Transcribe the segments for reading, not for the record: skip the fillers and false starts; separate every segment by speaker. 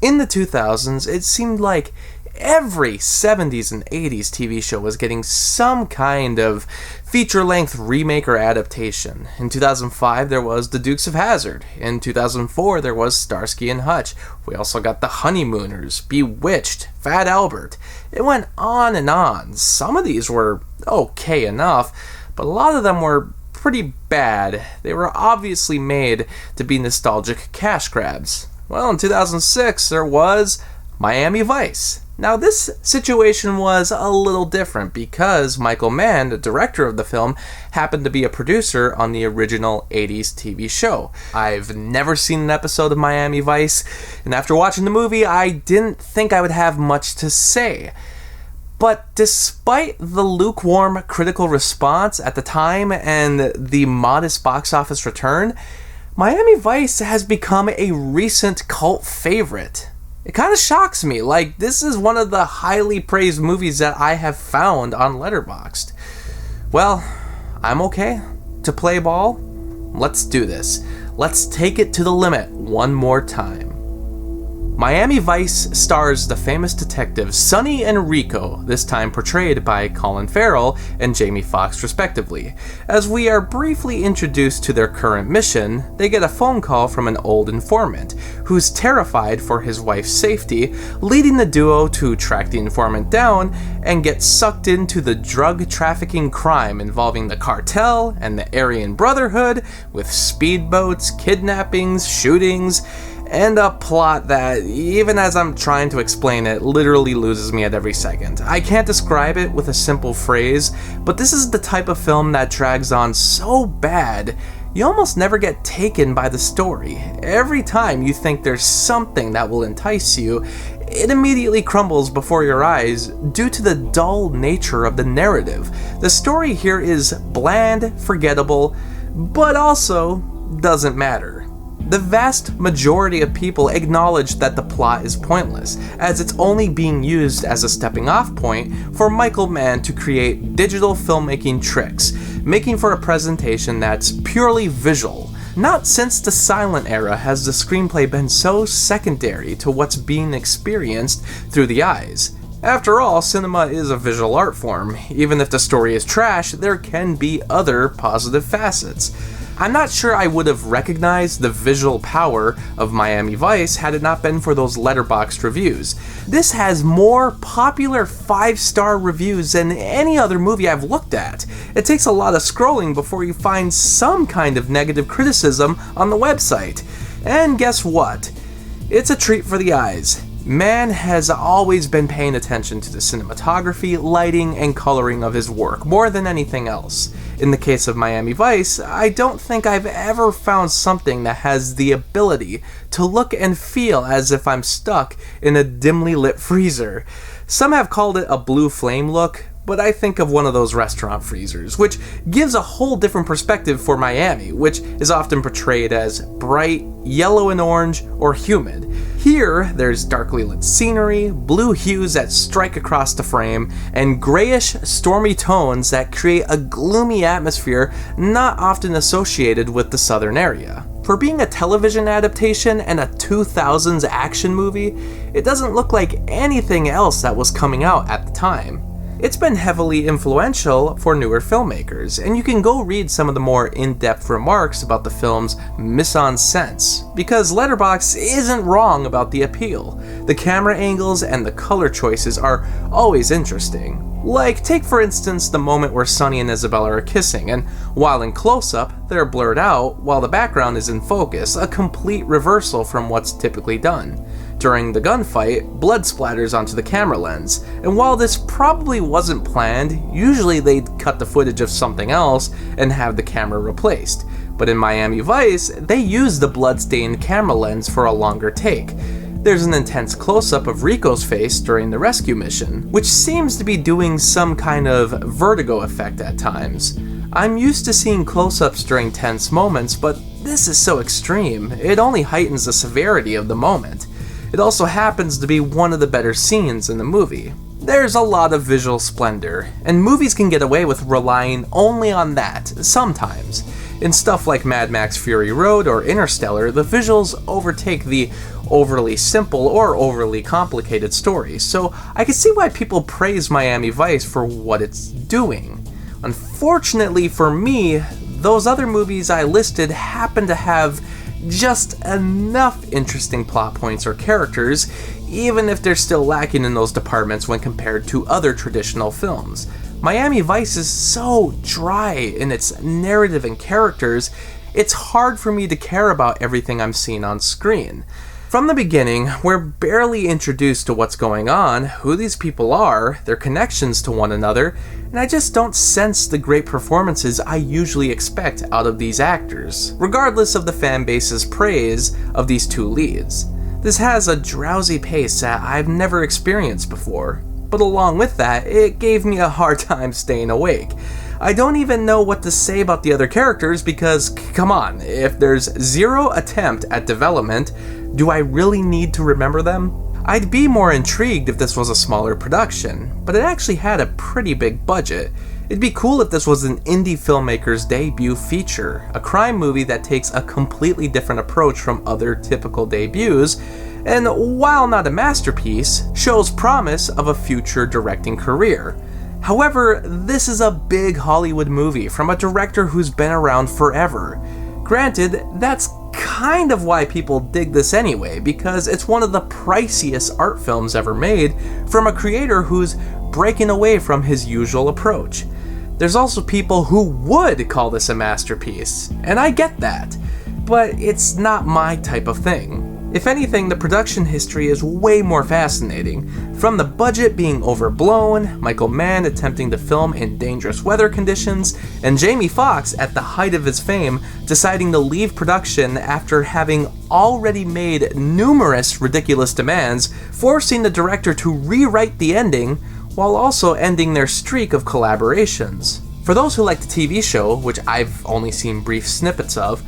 Speaker 1: In the 2000s, it seemed like every 70s and 80s TV show was getting some kind of feature-length remake or adaptation. In 2005, there was The Dukes of Hazzard. In 2004, there was Starsky and Hutch. We also got The Honeymooners, Bewitched, Fat Albert. It went on and on. Some of these were okay enough, but a lot of them were pretty bad. They were obviously made to be nostalgic cash grabs. Well, in 2006, there was Miami Vice. Now, this situation was a little different because Michael Mann, the director of the film, happened to be a producer on the original 80s TV show. I've never seen an episode of Miami Vice, and after watching the movie, I didn't think I would have much to say. But despite the lukewarm critical response at the time and the modest box office return, Miami Vice has become a recent cult favorite. It kind of shocks me, like this is one of the highly praised movies that I have found on Letterboxd. Well, I'm okay to play ball. Let's do this. Let's take it to the limit one more time. Miami Vice stars the famous detectives Sonny and Rico, this time portrayed by Colin Farrell and Jamie Foxx respectively. As we are briefly introduced to their current mission, they get a phone call from an old informant, who's terrified for his wife's safety, leading the duo to track the informant down and get sucked into the drug trafficking crime involving the cartel and the Aryan Brotherhood, with speedboats, kidnappings, shootings, and a plot that, even as I'm trying to explain it, literally loses me at every second. I can't describe it with a simple phrase, but this is the type of film that drags on so bad, you almost never get taken by the story. Every time you think there's something that will entice you, it immediately crumbles before your eyes due to the dull nature of the narrative. The story here is bland, forgettable, but also doesn't matter. The vast majority of people acknowledge that the plot is pointless, as it's only being used as a stepping off point for Michael Mann to create digital filmmaking tricks, making for a presentation that's purely visual. Not since the silent era has the screenplay been so secondary to what's being experienced through the eyes. After all, cinema is a visual art form. Even if the story is trash, there can be other positive facets. I'm not sure I would have recognized the visual power of Miami Vice had it not been for those Letterboxd reviews. This has more popular 5-star reviews than any other movie I've looked at. It takes a lot of scrolling before you find some kind of negative criticism on the website. And guess what? It's a treat for the eyes. Mann has always been paying attention to the cinematography, lighting, and coloring of his work more than anything else. In the case of Miami Vice, I don't think I've ever found something that has the ability to look and feel as if I'm stuck in a dimly lit freezer. Some have called it a blue flame look, but I think of one of those restaurant freezers, which gives a whole different perspective for Miami, which is often portrayed as bright, yellow and orange, or humid. Here, there's darkly lit scenery, blue hues that strike across the frame, and grayish, stormy tones that create a gloomy atmosphere not often associated with the southern area. For being a television adaptation and a 2000s action movie, it doesn't look like anything else that was coming out at the time. It's been heavily influential for newer filmmakers, and you can go read some of the more in-depth remarks about the film's mise-en-scène, because Letterboxd isn't wrong about the appeal. The camera angles and the color choices are always interesting. Like, take for instance the moment where Sonny and Isabella are kissing, and while in close-up, they're blurred out while the background is in focus, a complete reversal from what's typically done. During the gunfight, blood splatters onto the camera lens, and while this probably wasn't planned, usually they'd cut the footage of something else and have the camera replaced. But in Miami Vice, they used the blood-stained camera lens for a longer take. There's an intense close-up of Rico's face during the rescue mission, which seems to be doing some kind of vertigo effect at times. I'm used to seeing close-ups during tense moments, but this is so extreme, it only heightens the severity of the moment. It also happens to be one of the better scenes in the movie. There's a lot of visual splendor, and movies can get away with relying only on that, sometimes. In stuff like Mad Max Fury Road or Interstellar, the visuals overtake the overly simple or overly complicated stories, so I can see why people praise Miami Vice for what it's doing. Unfortunately for me, those other movies I listed happen to have just enough interesting plot points or characters, even if they're still lacking in those departments when compared to other traditional films. Miami Vice is so dry in its narrative and characters, it's hard for me to care about everything I'm seeing on screen. From the beginning, we're barely introduced to what's going on, who these people are, their connections to one another, and I just don't sense the great performances I usually expect out of these actors, regardless of the fanbase's praise of these two leads. This has a drowsy pace that I've never experienced before, but along with that, it gave me a hard time staying awake. I don't even know what to say about the other characters because, come on, if there's zero attempt at development, do I really need to remember them? I'd be more intrigued if this was a smaller production, but it actually had a pretty big budget. It'd be cool if this was an indie filmmaker's debut feature, a crime movie that takes a completely different approach from other typical debuts, and while not a masterpiece, shows promise of a future directing career. However, this is a big Hollywood movie from a director who's been around forever. Granted, that's kind of why people dig this anyway, because it's one of the priciest art films ever made from a creator who's breaking away from his usual approach. There's also people who would call this a masterpiece, and I get that, but it's not my type of thing. If anything, the production history is way more fascinating. From the budget being overblown, Michael Mann attempting to film in dangerous weather conditions, and Jamie Foxx, at the height of his fame, deciding to leave production after having already made numerous ridiculous demands, forcing the director to rewrite the ending, while also ending their streak of collaborations. For those who like the TV show, which I've only seen brief snippets of,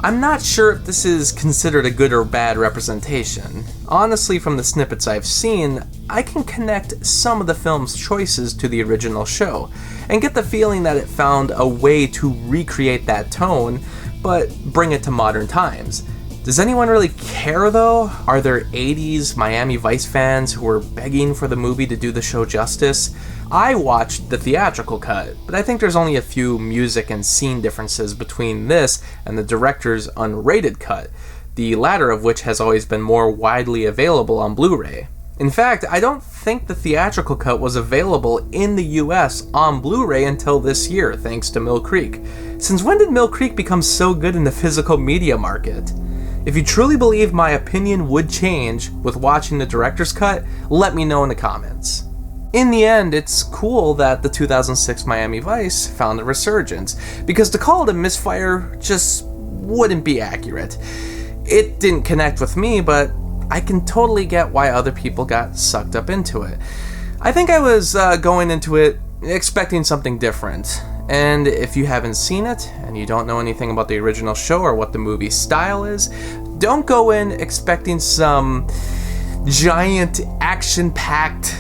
Speaker 1: I'm not sure if this is considered a good or bad representation. Honestly, from the snippets I've seen, I can connect some of the film's choices to the original show, and get the feeling that it found a way to recreate that tone, but bring it to modern times. Does anyone really care though? Are there 80s Miami Vice fans who are begging for the movie to do the show justice? I watched the theatrical cut, but I think there's only a few music and scene differences between this and the director's unrated cut, the latter of which has always been more widely available on Blu-ray. In fact, I don't think the theatrical cut was available in the US on Blu-ray until this year, thanks to Mill Creek. Since when did Mill Creek become so good in the physical media market? If you truly believe my opinion would change with watching the director's cut, let me know in the comments. In the end, it's cool that the 2006 Miami Vice found a resurgence, because to call it a misfire just wouldn't be accurate. It didn't connect with me, but I can totally get why other people got sucked up into it. I think I was going into it expecting something different, and if you haven't seen it, and you don't know anything about the original show or what the movie's style is, don't go in expecting some giant action-packed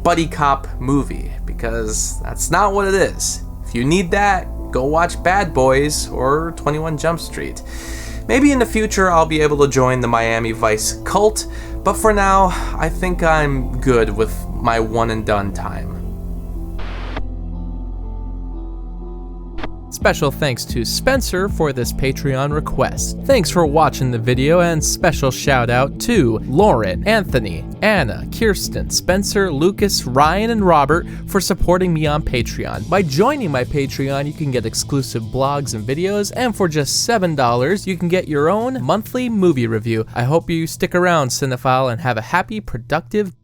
Speaker 1: buddy cop movie, because that's not what it is. If you need that, go watch Bad Boys or 21 Jump Street. Maybe in the future I'll be able to join the Miami Vice cult, but for now, I think I'm good with my one and done time.
Speaker 2: Special thanks to Spencer for this Patreon request. Thanks for watching the video, and special shout out to Lauren, Anthony, Anna, Kirsten, Spencer, Lucas, Ryan, and Robert for supporting me on Patreon. By joining my Patreon, you can get exclusive blogs and videos, and for just $7, you can get your own monthly movie review. I hope you stick around, cinephile, and have a happy, productive